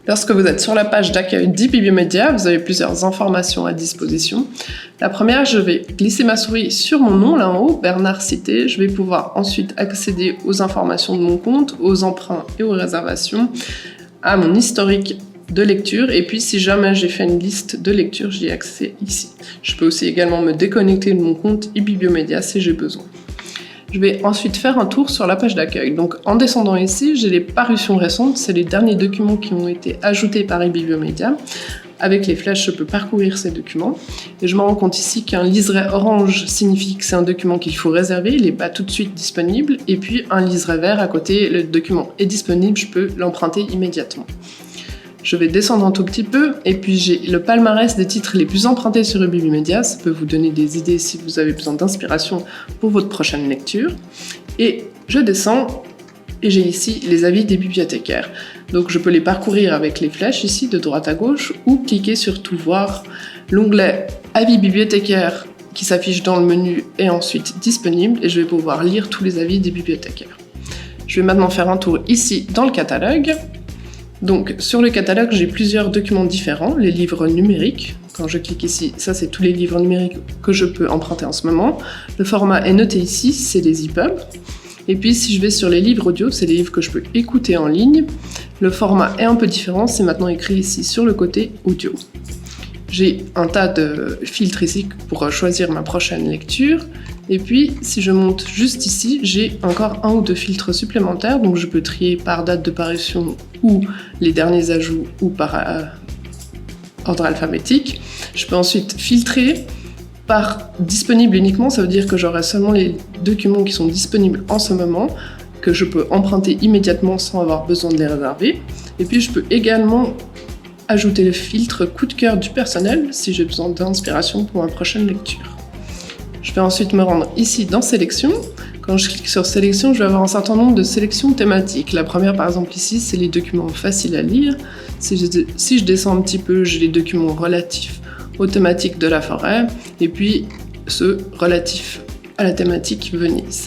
Lorsque vous êtes sur la page d'accueil d'e-Bibliomédia, vous avez plusieurs informations à disposition. La première, je vais glisser ma souris sur mon nom, là en haut, Bernard Cité. Je vais pouvoir ensuite accéder aux informations de mon compte, aux emprunts et aux réservations, à mon historique de lecture, et puis si jamais j'ai fait une liste de lecture, j'y ai accès ici. Je peux aussi également me déconnecter de mon compte e-Bibliomédia si j'ai besoin. Je vais ensuite faire un tour sur la page d'accueil. Donc en descendant ici, j'ai les parutions récentes, c'est les derniers documents qui ont été ajoutés par e-Bibliomédia. Avec les flèches, je peux parcourir ces documents. Et je me rends compte ici qu'un liseré orange signifie que c'est un document qu'il faut réserver, il n'est pas tout de suite disponible. Et puis un liseré vert à côté, le document est disponible, je peux l'emprunter immédiatement. Je vais descendre un tout petit peu, et puis j'ai le palmarès des titres les plus empruntés sur e-Bibliomédia. Ça peut vous donner des idées si vous avez besoin d'inspiration pour votre prochaine lecture. Et je descends, et j'ai ici les avis des bibliothécaires. Donc je peux les parcourir avec les flèches ici, de droite à gauche, ou cliquer sur Tout voir. L'onglet Avis bibliothécaires qui s'affiche dans le menu est ensuite disponible, et je vais pouvoir lire tous les avis des bibliothécaires. Je vais maintenant faire un tour ici dans le catalogue. Donc sur le catalogue, j'ai plusieurs documents différents, les livres numériques. Quand je clique ici, ça c'est tous les livres numériques que je peux emprunter en ce moment. Le format est noté ici, c'est les EPUB. Et puis si je vais sur les livres audio, c'est les livres que je peux écouter en ligne. Le format est un peu différent, c'est maintenant écrit ici sur le côté audio. J'ai un tas de filtres ici pour choisir ma prochaine lecture. Et puis, si je monte juste ici, j'ai encore un ou deux filtres supplémentaires. Donc, je peux trier par date de parution ou les derniers ajouts ou par ordre alphabétique. Je peux ensuite filtrer par disponible uniquement. Ça veut dire que j'aurai seulement les documents qui sont disponibles en ce moment, que je peux emprunter immédiatement sans avoir besoin de les réserver. Et puis, je peux également ajouter le filtre coup de cœur du personnel si j'ai besoin d'inspiration pour ma prochaine lecture. Je vais ensuite me rendre ici dans Sélection. Quand je clique sur Sélection, je vais avoir un certain nombre de sélections thématiques. La première, par exemple, ici, c'est les documents faciles à lire. Si je descends un petit peu, j'ai les documents relatifs aux thématiques de la forêt, et puis ceux relatifs à la thématique Venise.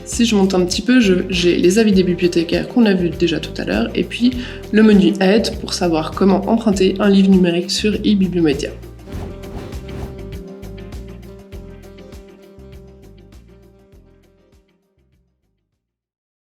Si je monte un petit peu, j'ai les avis des bibliothécaires qu'on a vu déjà tout à l'heure, et puis le menu Aide pour savoir comment emprunter un livre numérique sur e-Bibliomédia.